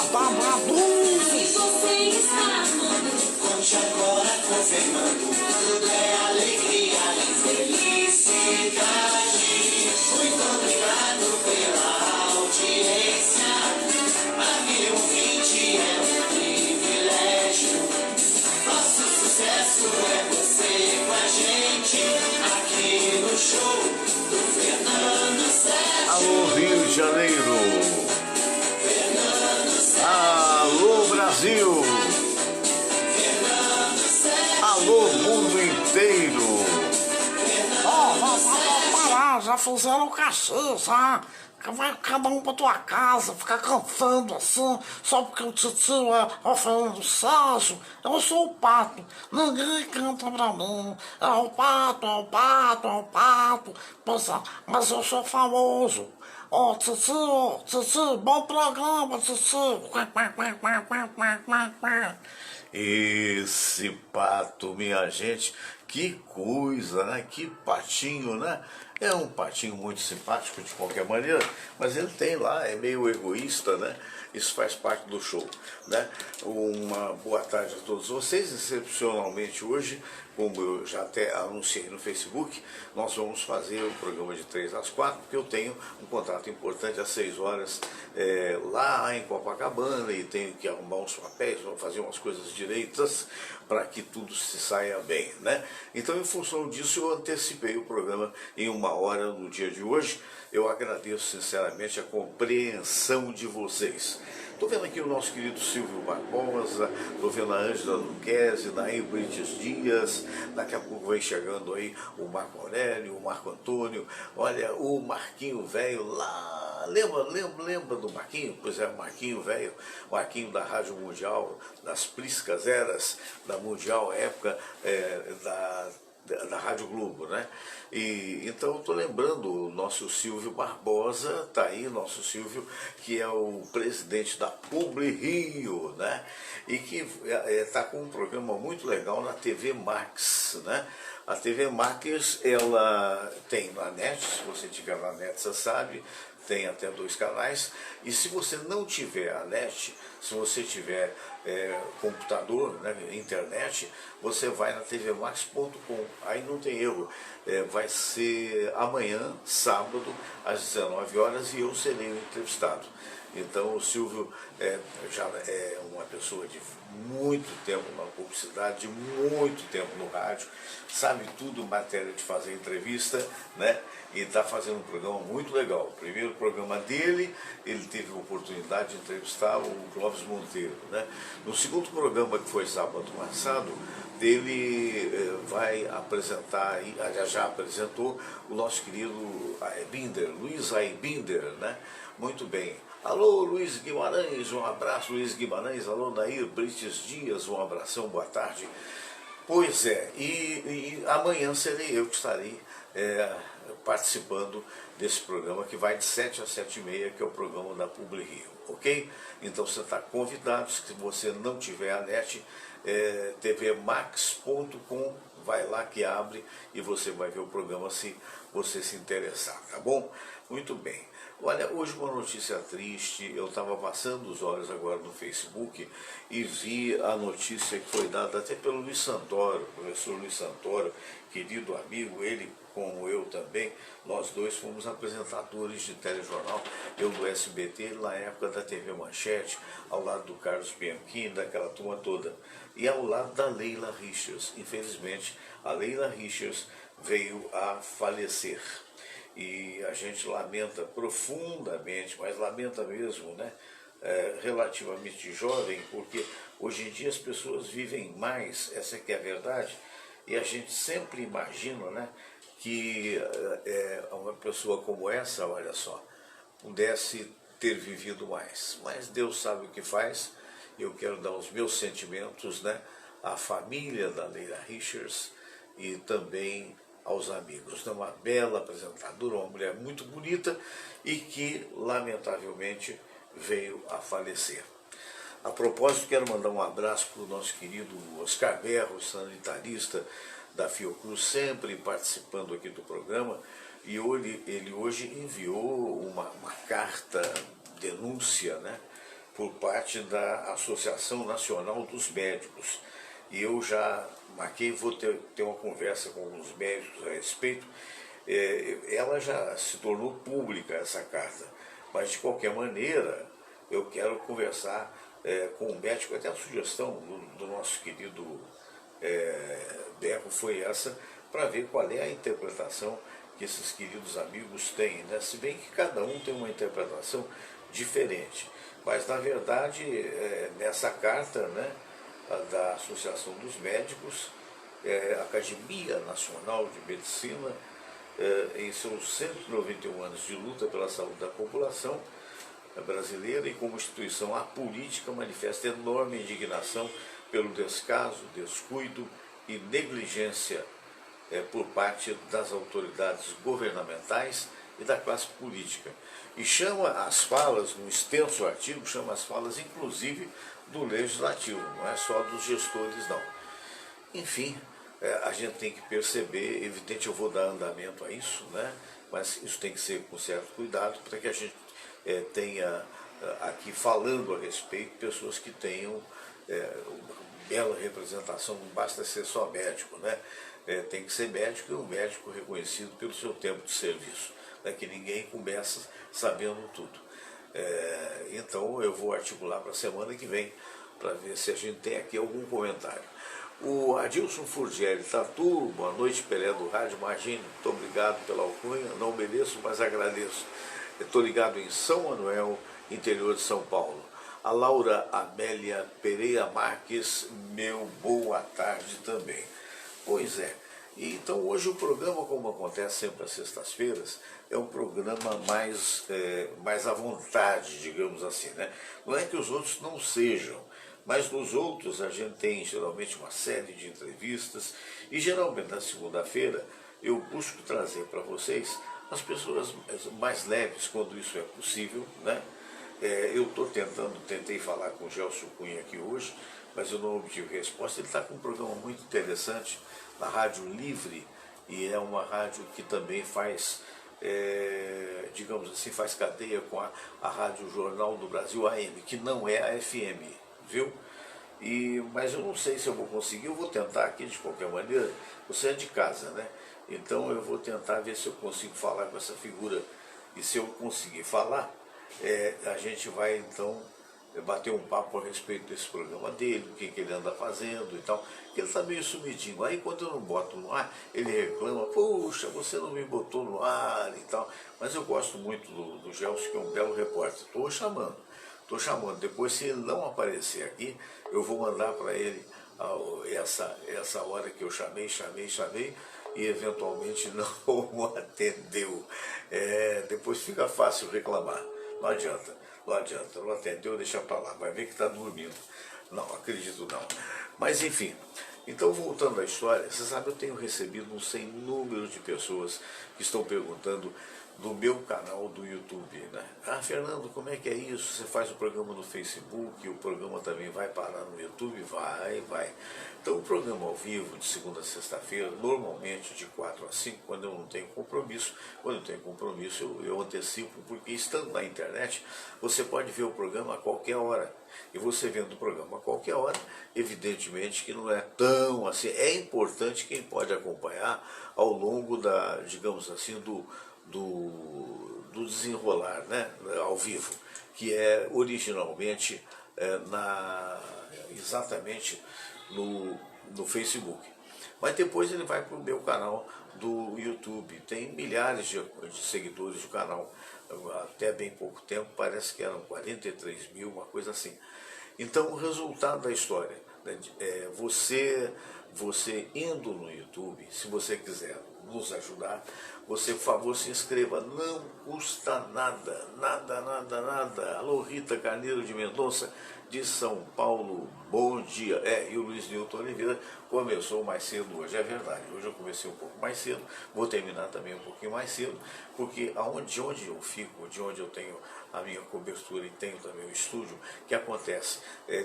Se você está amando, conte agora com Fernando. É alegria e felicidade. Muito obrigado pela audiência. A 1020 é um privilégio. Nosso sucesso é você com a gente. Aqui no show do Fernando Sérgio. Alô, Rio de Janeiro. Alô, Brasil! Alô, mundo inteiro! Vamos parar, já fizeram o cachê, já. Vai cada um pra tua casa, ficar cantando assim, só porque o titio é o Fernando Sérgio. Eu sou o Pato, ninguém canta pra mim. É o Pato, é o Pato, é o Pato. Pois é, mas eu sou famoso. Ó, titio, bom programa, titio. Esse pato, minha gente, que coisa, né? Que patinho, né? É um patinho muito simpático de qualquer maneira, mas ele tem lá, é meio egoísta, né? Isso faz parte do show, né? Uma boa tarde a todos vocês. Excepcionalmente hoje, como eu já até anunciei no Facebook, nós vamos fazer o programa de 3 às 4, porque eu tenho um contrato importante às 6 horas lá em Copacabana e tenho que arrumar uns papéis, vamos fazer umas coisas direitas para que tudo se saia bem, né? Então, em função disso, eu antecipei o programa em 1 hora no dia de hoje. Eu agradeço sinceramente a compreensão de vocês. Estou vendo aqui o nosso querido Silvio Barbosa, estou vendo a Ângela Luquezzi, Nair Brites Dias, daqui a pouco vai chegando aí o Marco Aurélio, o Marco Antônio, olha, o Marquinho Velho lá, lembra do Marquinho? Pois é, o Marquinho Velho, Marquinho da Rádio Mundial, das priscas eras da Mundial, época da Rádio Globo, né? E então eu estou lembrando o nosso Silvio Barbosa, tá aí, nosso Silvio, que é o presidente da Publi Rio, né? E que está com um programa muito legal na TV Max, né? A TV Max, ela tem na net, se você tiver na net, você sabe, tem até 2 canais, e se você não tiver a net, se você tiver computador, né, internet, você vai na tvmax.com, aí não tem erro, vai ser amanhã, sábado, às 19 horas, e eu serei o entrevistado. Então o Silvio já é uma pessoa de muito tempo na publicidade, de muito tempo no rádio, sabe tudo em matéria de fazer entrevista, né? E está fazendo um programa muito legal. O primeiro programa dele, ele teve a oportunidade de entrevistar o Clóvis Monteiro, né? No segundo programa, que foi sábado passado, ele vai apresentar, já apresentou, o nosso querido Aibinder, Luiz Aibinder, né? Muito bem. Alô, Luiz Guimarães, um abraço, Luiz Guimarães. Alô, Nair Brites Dias, um abração, boa tarde. Pois é, e amanhã serei eu que estarei participando desse programa, que vai de 7 às 7h30, que é o programa da Publi Rio, ok? Então você está convidado, se você não tiver a net, tvmax.com, vai lá que abre e você vai ver o programa se você se interessar, tá bom? Muito bem. Olha, hoje uma notícia triste, eu estava passando os olhos agora no Facebook e vi a notícia que foi dada até pelo Luiz Santoro, professor Luiz Santoro, querido amigo, ele como eu também, nós dois fomos apresentadores de telejornal, eu do SBT, na época da TV Manchete, ao lado do Carlos Bianchini, daquela turma toda, e ao lado da Leila Richards. Infelizmente, a Leila Richards veio a falecer. E a gente lamenta profundamente, mas lamenta mesmo, né? Relativamente jovem, porque hoje em dia as pessoas vivem mais, essa é que é a verdade, e a gente sempre imagina, né, que uma pessoa como essa, olha só, pudesse ter vivido mais. Mas Deus sabe o que faz. Eu quero dar os meus sentimentos, né, à família da Leila Richards e também aos amigos. É uma bela apresentadora, uma mulher muito bonita e que, lamentavelmente, veio a falecer. A propósito, quero mandar um abraço para o nosso querido Oscar Berro, sanitarista da Fiocruz, sempre participando aqui do programa, e ele hoje enviou uma carta denúncia, né, por parte da Associação Nacional dos Médicos. E eu já marquei, vou ter uma conversa com alguns médicos a respeito. Ela já se tornou pública, essa carta, mas de qualquer maneira eu quero conversar com o médico. Até a sugestão do nosso querido Berro foi essa, para ver qual é a interpretação que esses queridos amigos têm, né? Se bem que cada um tem uma interpretação diferente, mas na verdade nessa carta, né, da Associação dos Médicos, a Academia Nacional de Medicina, em seus 191 anos de luta pela saúde da população brasileira e como instituição apolítica, manifesta enorme indignação pelo descaso, descuido e negligência por parte das autoridades governamentais e da classe política. E chama as falas, num extenso artigo, chama as falas inclusive do legislativo, não é só dos gestores não. Enfim, a gente tem que perceber, evidente, eu vou dar andamento a isso, né? Mas isso tem que ser com certo cuidado para que a gente tenha aqui falando a respeito pessoas que tenham bela representação, não basta ser só médico, né? Tem que ser médico e um médico reconhecido pelo seu tempo de serviço, né? Que ninguém começa sabendo tudo. Então eu vou articular para a semana que vem, para ver se a gente tem aqui algum comentário. O Adilson Furgelli, Tatu, boa noite, Pelé do Rádio, imagine, muito obrigado pela alcunha, não mereço, mas agradeço. Estou ligado em São Manuel, interior de São Paulo. A Laura Amélia Pereira Marques, meu boa tarde também. Pois é, então hoje o programa, como acontece sempre às sextas-feiras, é um programa mais à vontade, digamos assim, né? Não é que os outros não sejam, mas nos outros a gente tem geralmente uma série de entrevistas e geralmente na segunda-feira eu busco trazer para vocês as pessoas mais leves quando isso é possível, né? Eu tentei falar com o Gelson Cunha aqui hoje, mas eu não obtive resposta. Ele está com um programa muito interessante na Rádio Livre, e é uma rádio que também faz, digamos assim, faz cadeia com a Rádio Jornal do Brasil AM, que não é a FM, viu? Mas eu não sei se eu vou conseguir, eu vou tentar aqui de qualquer maneira. Você é de casa, né? Então eu vou tentar ver se eu consigo falar com essa figura, e se eu conseguir falar, a gente vai então bater um papo a respeito desse programa dele, o que ele anda fazendo e tal, porque ele está meio sumidinho. Aí quando eu não boto no ar, ele reclama, puxa, você não me botou no ar e tal. Mas eu gosto muito do Gelson, que é um belo repórter. Estou chamando. Depois, se ele não aparecer aqui, eu vou mandar para ele essa hora que eu chamei, e eventualmente não atendeu. Depois fica fácil reclamar. Não adianta, não atendeu, deixa para lá, vai ver que está dormindo. Não, acredito não. Mas enfim, então voltando à história, você sabe, eu tenho recebido um sem número de pessoas que estão perguntando do meu canal do YouTube, né? Ah, Fernando, como é que é isso? Você faz o programa no Facebook, o programa também vai parar no YouTube? Vai. Então o programa ao vivo, de segunda a sexta-feira, normalmente de 4 a 5, quando eu não tenho compromisso. Quando eu tenho compromisso, eu antecipo, porque estando na internet, você pode ver o programa a qualquer hora. E você vendo o programa a qualquer hora, evidentemente que não é tão assim. É importante quem pode acompanhar ao longo digamos assim, do desenrolar, né, ao vivo, que é originalmente exatamente no Facebook. Mas depois ele vai para o meu canal do YouTube. Tem milhares de seguidores do canal. Até bem pouco tempo, parece que eram 43 mil, uma coisa assim. Então, o resultado da história, né, você indo no YouTube, se você quiser nos ajudar, você, por favor, se inscreva, não custa nada. Alô, Rita Carneiro de Mendonça, de São Paulo. Bom dia. E o Luiz Nilton Oliveira começou mais cedo hoje, é verdade. Hoje eu comecei um pouco mais cedo, vou terminar também um pouquinho mais cedo, porque de onde eu fico, de onde eu tenho a minha cobertura e tenho também o estúdio, que acontece,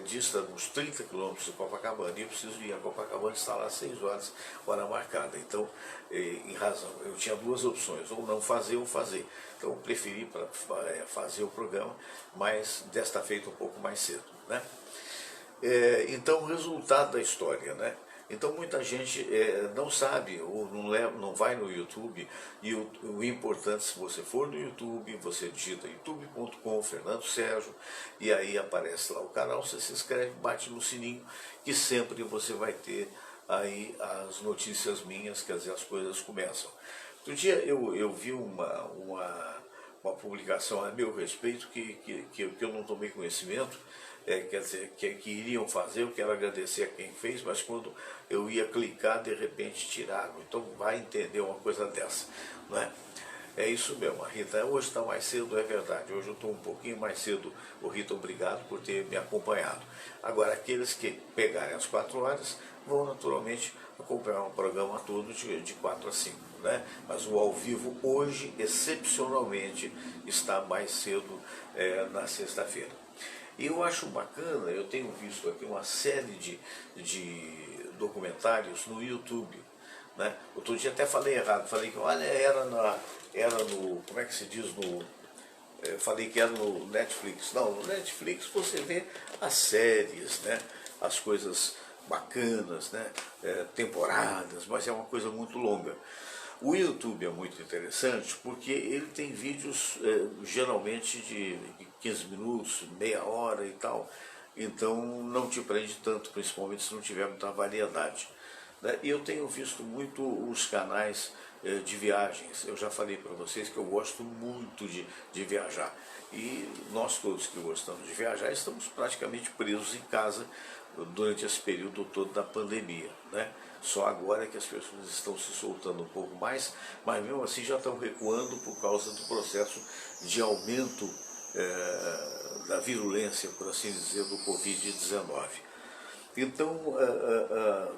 dista uns 30 quilômetros de Copacabana, e eu preciso ir a Copacabana, estar lá às 6 horas, hora marcada. Então, em razão, eu tinha duas opções, ou não fazer ou fazer. Então eu preferi fazer o programa, mas desta feita um pouco mais cedo, né? Então, o resultado da história, né? Então muita gente não sabe ou não vai no YouTube, e o importante, se você for no YouTube, você digita youtube.com Fernando Sérgio, e aí aparece lá o canal, você se inscreve, bate no sininho, que sempre você vai ter aí as notícias minhas, quer dizer, as coisas começam. Outro dia eu vi uma publicação a meu respeito que eu não tomei conhecimento, quer dizer, que iriam fazer. Eu quero agradecer a quem fez, mas quando eu ia clicar, de repente tiraram. Então vai entender uma coisa dessa, não é? É isso mesmo, a Rita hoje está mais cedo, é verdade, hoje eu estou um pouquinho mais cedo. Ô Rita, obrigado por ter me acompanhado. Agora, aqueles que pegarem as 4 horas vão naturalmente acompanhar o programa todo de 4 a 5, né? Mas o ao vivo hoje, excepcionalmente, está mais cedo, na sexta-feira. E eu acho bacana, eu tenho visto aqui uma série de documentários no YouTube, né? Outro dia até falei errado, falei que olha, era no, como é que se diz, falei que era no Netflix. Não, no Netflix você vê as séries, né? As coisas bacanas, né? Temporadas, mas é uma coisa muito longa. O YouTube é muito interessante porque ele tem vídeos geralmente de 15 minutos, meia hora e tal, então não te prende tanto, principalmente se não tiver muita variedade, né? E eu tenho visto muito os canais de viagens. Eu já falei para vocês que eu gosto muito de viajar, e nós todos que gostamos de viajar estamos praticamente presos em casa durante esse período todo da pandemia, né? Só agora que as pessoas estão se soltando um pouco mais, mas mesmo assim já estão recuando por causa do processo de aumento da virulência, por assim dizer, do Covid-19. Então,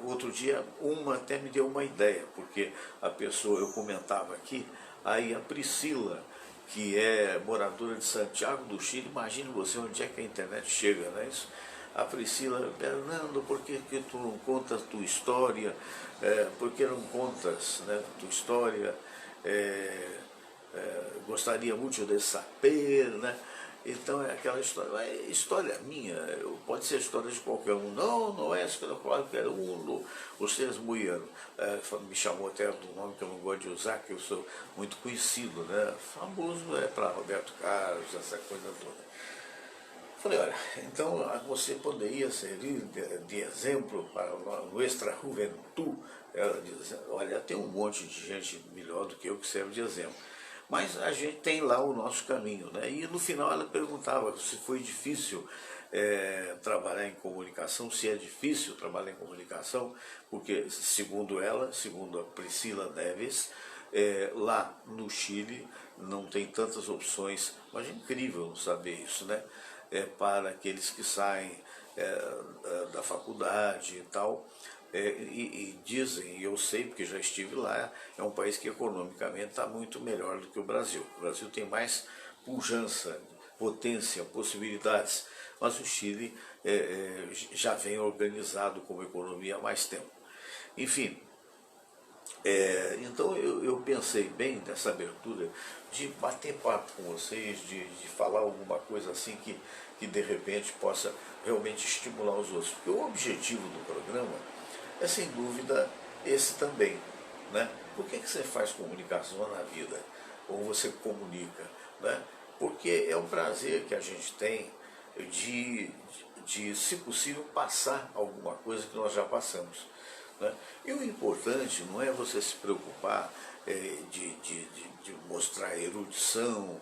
outro dia, até me deu uma ideia, porque a pessoa, eu comentava aqui, aí a Priscila, que é moradora de Santiago do Chile, imagine você onde é que a internet chega, não é isso? A Priscila: Fernando, por que tu não contas tua história? Por que não contas, né, tua história? Gostaria muito de saber, né? Então é aquela história, história minha, pode ser história de qualquer um. Não, não é história de qualquer um. Os seres Moiano me chamou até do nome que eu não gosto de usar, que eu sou muito conhecido, né? Famoso para Roberto Carlos, essa coisa toda. Falei: olha, então você poderia servir de exemplo para a nossa juventude. Ela diz: olha, tem um monte de gente melhor do que eu que serve de exemplo, mas a gente tem lá o nosso caminho, né? E no final ela perguntava se foi difícil trabalhar em comunicação, se é difícil trabalhar em comunicação, porque segundo ela, segundo a Priscila Neves, lá no Chile não tem tantas opções. Mas é incrível saber isso, né? Para aqueles que saem da faculdade e tal, e dizem, e eu sei porque já estive lá, é um país que economicamente está muito melhor do que o Brasil. O Brasil tem mais pujança, potência, possibilidades, mas o Chile já vem organizado como economia há mais tempo. Enfim, então eu pensei bem nessa abertura de bater papo com vocês, de falar alguma coisa assim que de repente possa realmente estimular os outros. Porque o objetivo do programa é sem dúvida esse também, né? Por que você faz comunicação na vida? Ou você comunica, né? Porque é um prazer que a gente tem de, se possível, passar alguma coisa que nós já passamos, né? E o importante não é você se preocupar de mostrar erudição,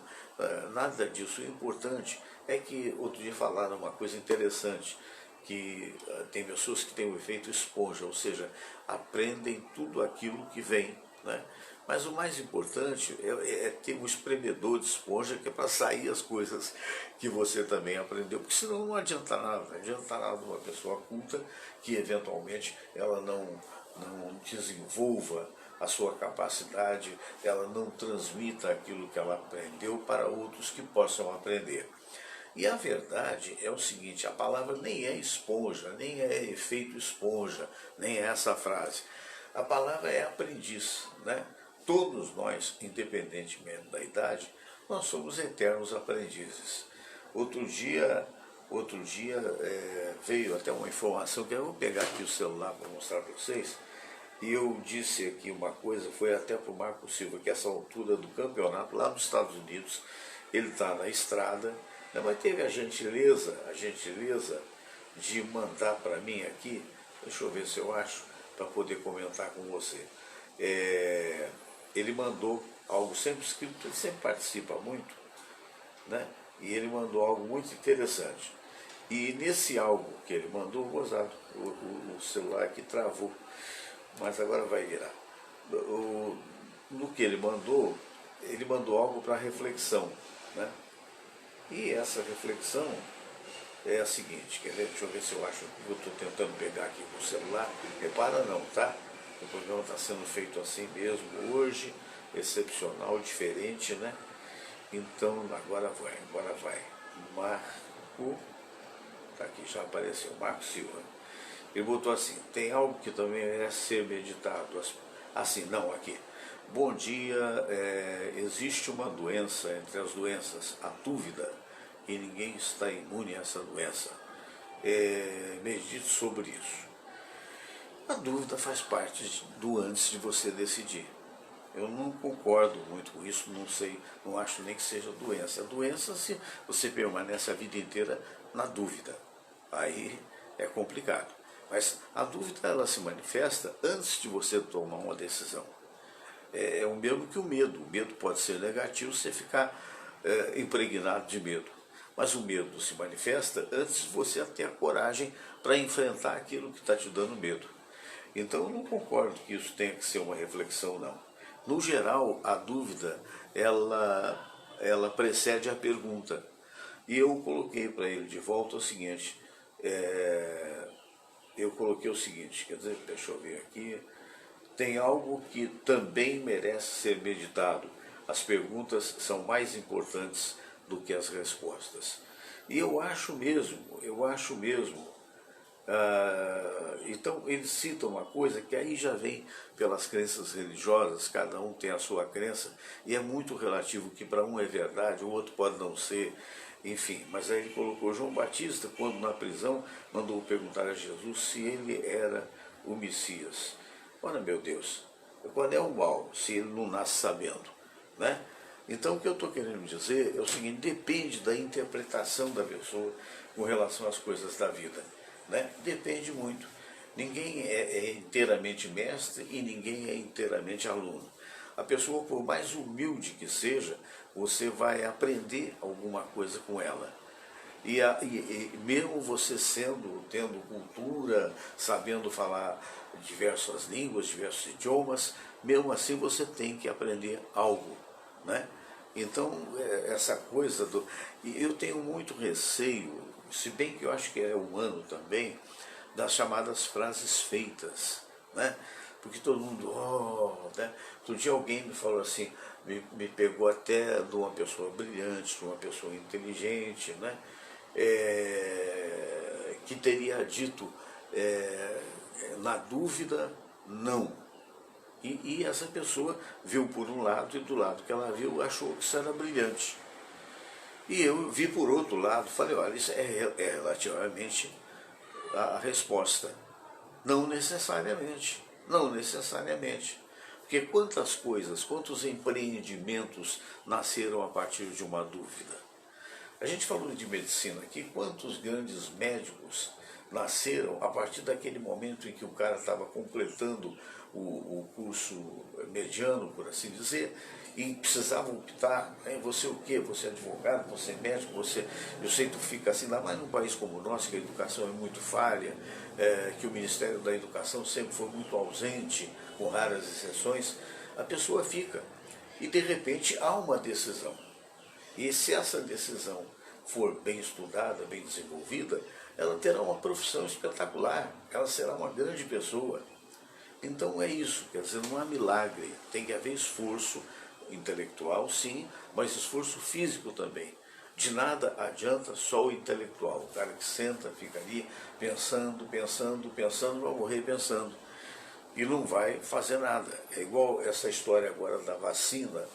nada disso. O importante é que, outro dia falaram uma coisa interessante, que tem pessoas que têm o efeito esponja, ou seja, aprendem tudo aquilo que vem né? Mas o mais importante é ter um espremedor de esponja que é para sair as coisas que você também aprendeu, porque senão não adianta nada, não adianta nada uma pessoa culta que eventualmente ela não desenvolva a sua capacidade, ela não transmita aquilo que ela aprendeu para outros que possam aprender. E a verdade é o seguinte, a palavra nem é esponja, nem é efeito esponja, nem é essa frase. A palavra é aprendiz, né? Todos nós, independentemente da idade, nós somos eternos aprendizes. Outro dia veio até uma informação que eu vou pegar aqui o celular para mostrar para vocês, e eu disse aqui uma coisa, foi até para o Marco Silva, que essa altura do campeonato, lá nos Estados Unidos, ele está na estrada, né, mas teve a gentileza de mandar para mim aqui, deixa eu ver se eu acho, para poder comentar com você. Ele mandou algo sempre escrito, ele sempre participa muito, né? E ele mandou algo muito interessante. E nesse algo que ele mandou, gozado, o celular aqui travou, mas agora vai virar. No que ele mandou algo para reflexão, né? E essa reflexão é a seguinte, quer ver? Deixa eu ver se eu acho, eu estou tentando pegar aqui com o celular, repara não, tá? O programa está sendo feito assim mesmo hoje, excepcional, diferente, né? Então, agora vai. Marco, tá aqui, já apareceu, Marco Silva. Ele botou assim, tem algo que também é ser meditado. Assim, não, aqui. Bom dia, existe uma doença entre as doenças, a dúvida, e ninguém está imune a essa doença. Medite sobre isso. A dúvida faz parte do antes de você decidir. Eu não concordo muito com isso, não sei, não acho nem que seja doença. A doença, se você permanece a vida inteira na dúvida, aí é complicado. Mas a dúvida, ela se manifesta antes de você tomar uma decisão. É o mesmo que o medo. O medo pode ser negativo se você ficar impregnado de medo. Mas o medo se manifesta antes de você ter a coragem para enfrentar aquilo que está te dando medo. Então eu não concordo que isso tenha que ser uma reflexão, não. No geral, a dúvida, ela precede a pergunta. E eu coloquei para ele de volta o seguinte, quer dizer, deixa eu ver aqui, tem algo que também merece ser meditado. As perguntas são mais importantes do que as respostas. E eu acho mesmo. Então ele cita uma coisa que aí já vem pelas crenças religiosas, cada um tem a sua crença, e é muito relativo, que para um é verdade, o outro pode não ser, enfim. Mas aí ele colocou João Batista, quando na prisão, mandou perguntar a Jesus se ele era o Messias. Ora, meu Deus, qual é o mal se ele não nasce sabendo, né? Então o que eu estou querendo dizer é o seguinte, depende da interpretação da pessoa com relação às coisas da vida, né? Depende muito. Ninguém é inteiramente mestre e ninguém é inteiramente aluno. A pessoa, por mais humilde que seja, você vai aprender alguma coisa com ela. E mesmo você tendo cultura, sabendo falar diversas línguas, diversos idiomas, mesmo assim você tem que aprender algo, né? Então, essa coisa do... E eu tenho muito receio, se bem que eu acho que é humano também, das chamadas frases feitas, né? Porque todo mundo, né? Outro dia alguém me falou assim, me pegou até de uma pessoa brilhante, de uma pessoa inteligente, né? Que teria dito, na dúvida, não. E essa pessoa viu por um lado, e do lado que ela viu, achou que isso era brilhante. E eu vi por outro lado, falei, olha, isso é relativamente a resposta. Não necessariamente. Porque quantas coisas, quantos empreendimentos nasceram a partir de uma dúvida? A gente falou de medicina aqui, quantos grandes médicos nasceram a partir daquele momento em que o cara estava completando o curso mediano, por assim dizer, e precisava optar, você o quê? Você é advogado, você é médico, eu sei que tu fica assim, lá, mas num país como o nosso, que a educação é muito falha, que o Ministério da Educação sempre foi muito ausente, com raras exceções, a pessoa fica. E de repente há uma decisão. E se essa decisão for bem estudada, bem desenvolvida, ela terá uma profissão espetacular, ela será uma grande pessoa. Então é isso, quer dizer, não há milagre, tem que haver esforço intelectual, sim, mas esforço físico também. De nada adianta só o intelectual, o cara que senta, fica ali pensando, pensando, pensando, vai morrer pensando. E não vai fazer nada. É igual essa história agora da vacina,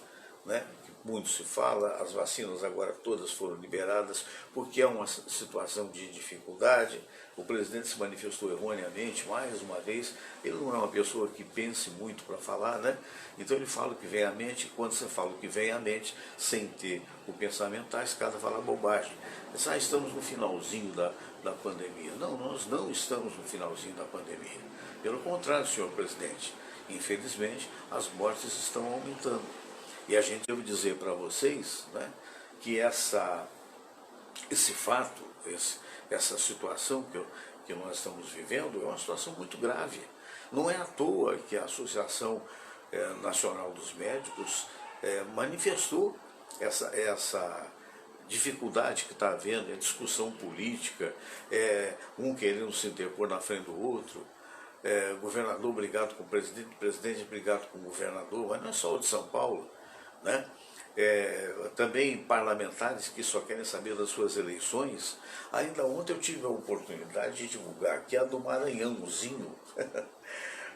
né? Que muito se fala, as vacinas agora todas foram liberadas porque é uma situação de dificuldade. O presidente se manifestou erroneamente, mais uma vez. Ele não é uma pessoa que pense muito para falar, né? Então ele fala o que vem à mente, e quando você fala o que vem à mente, sem ter o pensamento, esse cara fala bobagem. Mas, estamos no finalzinho da pandemia. Não, nós não estamos no finalzinho da pandemia. Pelo contrário, senhor presidente, infelizmente as mortes estão aumentando. E a gente deve dizer para vocês, né, que esse fato, essa situação que nós estamos vivendo é uma situação muito grave. Não é à toa que a Associação Nacional dos Médicos manifestou essa dificuldade que está havendo, a discussão política, um querendo se interpor na frente do outro, governador brigado com o presidente brigado com o governador, mas não é só o de São Paulo, né? Também parlamentares que só querem saber das suas eleições. Ainda ontem eu tive a oportunidade de divulgar que a do Maranhãozinho,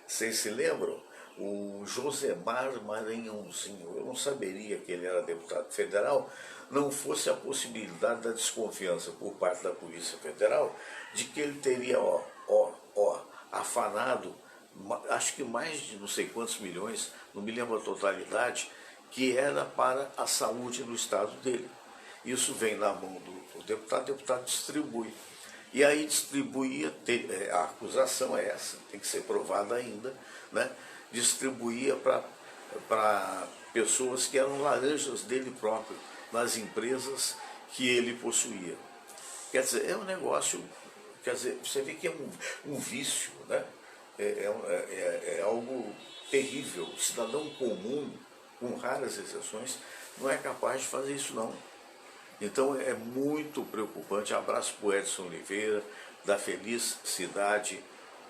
vocês se lembram? O Josemar Maranhãozinho, eu não saberia que ele era deputado federal, não fosse a possibilidade da desconfiança por parte da Polícia Federal de que ele teria, afanado, acho que mais de não sei quantos milhões, não me lembro a totalidade, que era para a saúde no estado dele. Isso vem na mão do deputado, o deputado distribui. E aí distribuía, a acusação é essa, tem que ser provada ainda, né? Distribuía para pessoas que eram laranjas dele próprio, nas empresas que ele possuía. Quer dizer, é um negócio, quer dizer, você vê que é um vício, né? É algo terrível. O cidadão comum, com raras exceções, não é capaz de fazer isso não. Então é muito preocupante. Abraço para o Edson Oliveira, da Feliz Cidade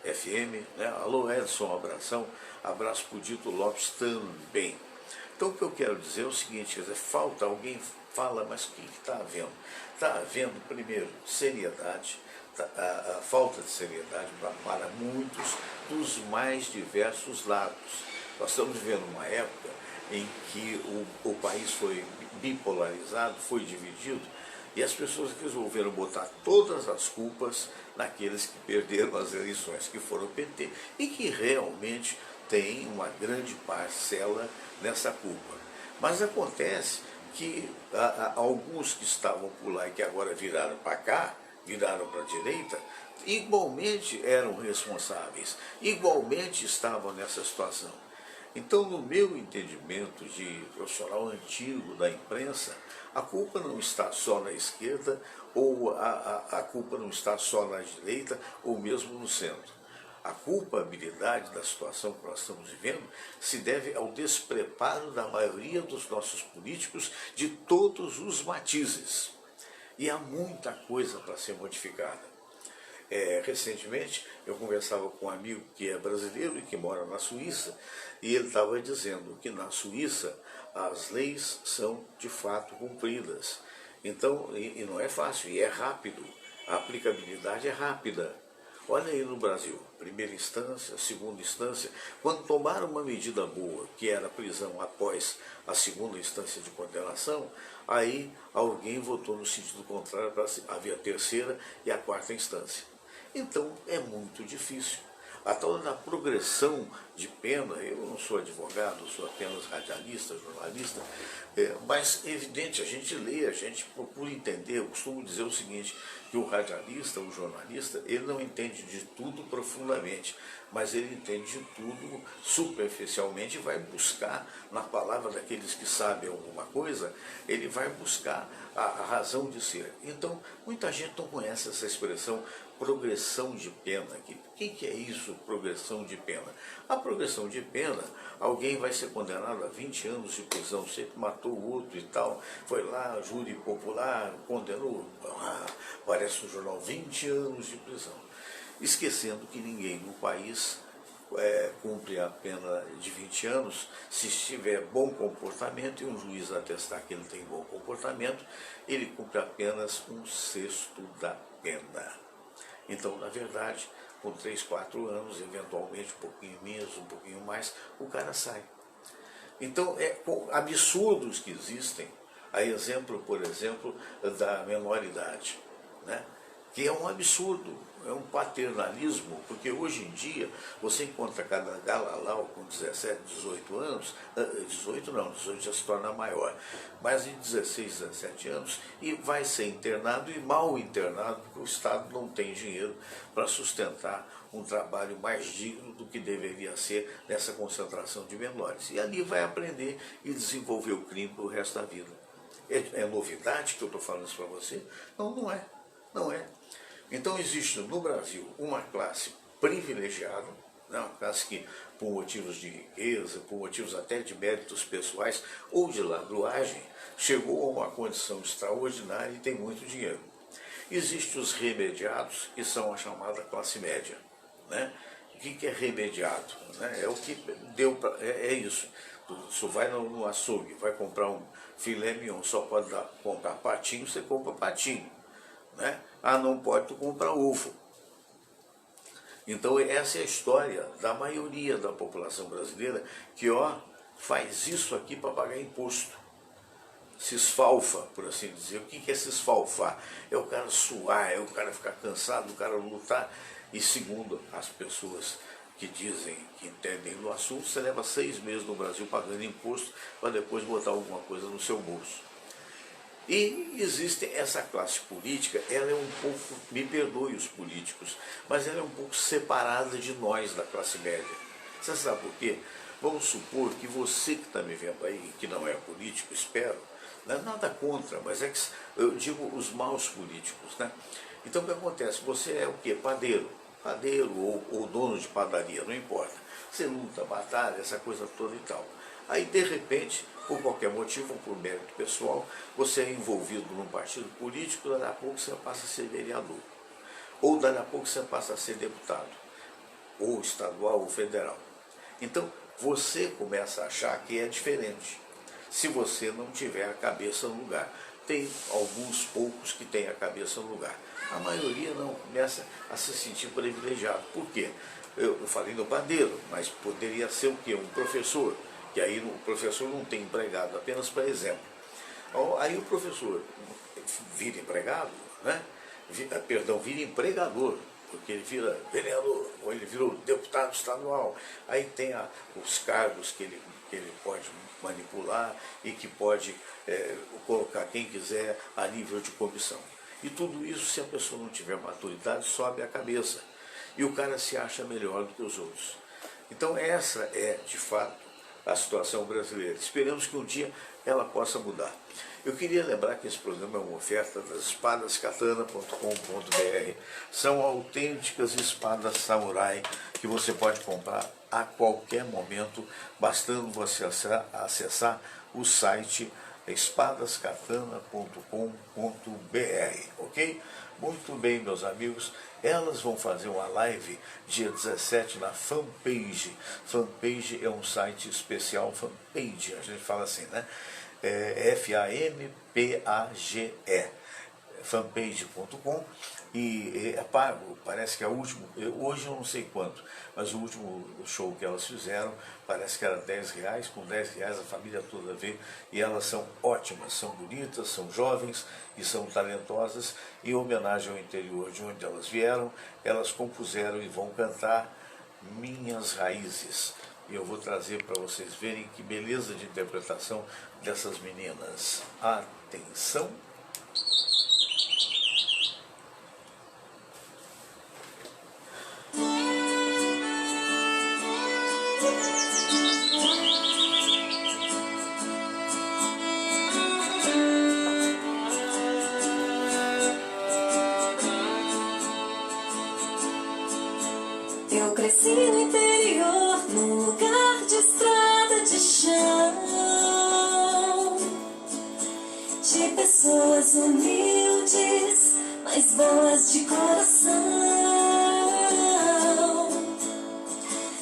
FM, né? Alô Edson, um abração. Abraço para o Dito Lopes também. Então o que eu quero dizer é o seguinte, quer dizer, falta, alguém fala, mas o que está havendo? Está havendo, primeiro, seriedade, a falta de seriedade para muitos dos mais diversos lados. Nós estamos vivendo uma época em que o país foi bipolarizado, foi dividido, e as pessoas resolveram botar todas as culpas naqueles que perderam as eleições, que foram o PT, e que realmente tem uma grande parcela nessa culpa. Mas acontece que alguns que estavam por lá e que agora viraram para cá, viraram para a direita, igualmente eram responsáveis, igualmente estavam nessa situação. Então, no meu entendimento de profissional antigo da imprensa, a culpa não está só na esquerda, ou a culpa não está só na direita, ou mesmo no centro. A culpabilidade da situação que nós estamos vivendo se deve ao despreparo da maioria dos nossos políticos de todos os matizes. E há muita coisa para ser modificada. Recentemente eu conversava com um amigo que é brasileiro e que mora na Suíça, e ele estava dizendo que na Suíça as leis são de fato cumpridas. Então, e não é fácil, e é rápido, a aplicabilidade é rápida. Olha aí no Brasil, primeira instância, segunda instância, quando tomaram uma medida boa, que era a prisão após a segunda instância de condenação, aí alguém votou no sentido contrário para haver a terceira e a quarta instância. Então é muito difícil. A tal da progressão de pena, eu não sou advogado, sou apenas radialista, jornalista, mas é evidente, a gente lê, a gente procura entender. Eu costumo dizer o seguinte, que o radialista, o jornalista, ele não entende de tudo profundamente, mas ele entende de tudo superficialmente e vai buscar, na palavra daqueles que sabem alguma coisa, ele vai buscar a razão de ser. Então, muita gente não conhece essa expressão progressão de pena. O que é isso, progressão de pena? A progressão de pena, alguém vai ser condenado a 20 anos de prisão, sempre matou o outro e tal, foi lá, júri popular, condenou, aparece no jornal, 20 anos de prisão. Esquecendo que ninguém no país cumpre a pena de 20 anos se tiver bom comportamento e um juiz atestar que ele tem bom comportamento, ele cumpre apenas 1/6 da pena. Então, na verdade, com 3, 4 anos, eventualmente um pouquinho menos, um pouquinho mais, o cara sai. Então, absurdos que existem, a exemplo, por exemplo, da menoridade, né? Que é um absurdo, é um paternalismo, porque hoje em dia você encontra cada galalau com 17, 18 anos, 18 já se torna maior, mas em 16, 17 anos, e vai ser internado e mal internado, porque o Estado não tem dinheiro para sustentar um trabalho mais digno do que deveria ser nessa concentração de menores. E ali vai aprender e desenvolver o crime para o resto da vida. É novidade que eu estou falando isso para você? Não, não é. Não é. Então existe no Brasil uma classe privilegiada, né, uma classe que, por motivos de riqueza, por motivos até de méritos pessoais ou de ladruagem, chegou a uma condição extraordinária e tem muito dinheiro. Existem os remediados, que são a chamada classe média. Né? O que é remediado? Né? É o que deu pra, é isso. Você vai no açougue, vai comprar um filé mignon, só pode comprar patinho, você compra patinho. Né? Ah, não pode, tu compra ovo. Então essa é a história da maioria da população brasileira que faz isso aqui para pagar imposto. Se esfalfa, por assim dizer. O que é se esfalfar? É o cara suar, é o cara ficar cansado, o cara lutar. E segundo as pessoas que dizem, que entendem no assunto, você leva 6 meses no Brasil pagando imposto para depois botar alguma coisa no seu bolso. E existe essa classe política, ela é um pouco, me perdoe os políticos, mas ela é um pouco separada de nós da classe média. Você sabe por quê? Vamos supor que você que está me vendo aí, que não é político, espero, não é nada contra, mas é que eu digo os maus políticos, né? Então o que acontece? Você é o quê? Padeiro ou dono de padaria, não importa. Você luta, batalha, essa coisa toda e tal. Aí, de repente, por qualquer motivo, ou por mérito pessoal, você é envolvido num partido político, daí a pouco você passa a ser vereador. Ou daí a pouco você passa a ser deputado, ou estadual ou federal. Então, você começa a achar que é diferente, se você não tiver a cabeça no lugar. Tem alguns poucos que têm a cabeça no lugar. A maioria não, começa a se sentir privilegiado. Por quê? Eu falei do padeiro, mas poderia ser o quê? Um professor. Que aí o professor não tem empregado, apenas para exemplo. Aí o professor vira empregado, né? Vira empregador, porque ele vira vereador, ou ele virou deputado estadual. Aí tem os cargos que ele pode manipular e que pode colocar quem quiser a nível de comissão. E tudo isso, se a pessoa não tiver maturidade, sobe a cabeça. E o cara se acha melhor do que os outros. Então essa é, de fato, a situação brasileira. Esperamos que um dia ela possa mudar. Eu queria lembrar que esse programa é uma oferta das espadaskatana.com.br. São autênticas espadas samurai que você pode comprar a qualquer momento, bastando você acessar o site espadaskatana.com.br, ok? Muito bem, meus amigos, elas vão fazer uma live dia 17 na Fanpage. Fanpage é um site especial, Fanpage, a gente fala assim, né? Fampage, fanpage.com, e é pago, parece que é o último, hoje eu não sei quanto, mas o último show que elas fizeram, parece que era R$10, com R$10 a família toda vê, e elas são ótimas, são bonitas, são jovens e são talentosas, em homenagem ao interior de onde elas vieram, elas compuseram e vão cantar Minhas Raízes. E eu vou trazer para vocês verem que beleza de interpretação dessas meninas. Atenção! Eu cresci no interior, num lugar de estrada de chão, de pessoas humildes, mas boas de coração.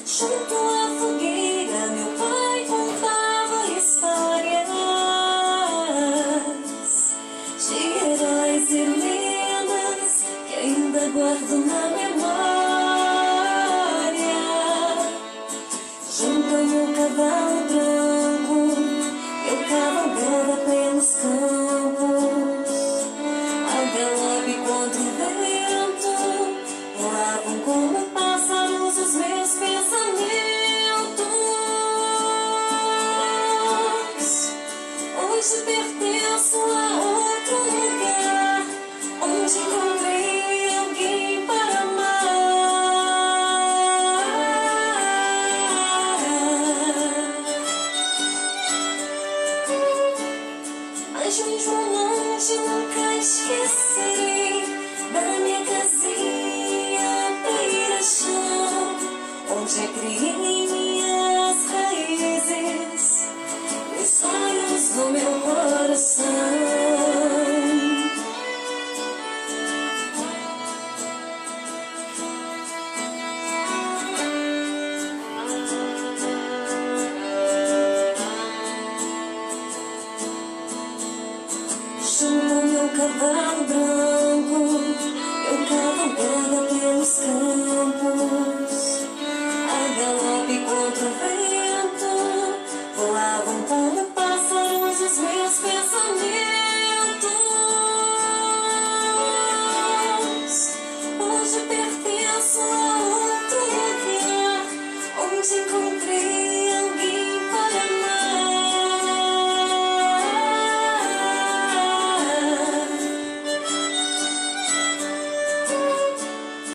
Junto à fogueira, meu pai contava histórias de heróis e lendas que ainda guardo na memória. Junto ao meu cavalo branco, eu cavalgava pelos campos, a galope contra o vento, voavam como pássaros os meus pensamentos. Hoje pertenço a outro lugar, onde encontrei alguém para amar. Mas mesmo longe nunca esquecerei da minha casinha beira-chão, onde eu criei minhas raízes, os sonhos no meu coração. Junto ao meu cavalo branco, eu cavalgava pelos campos,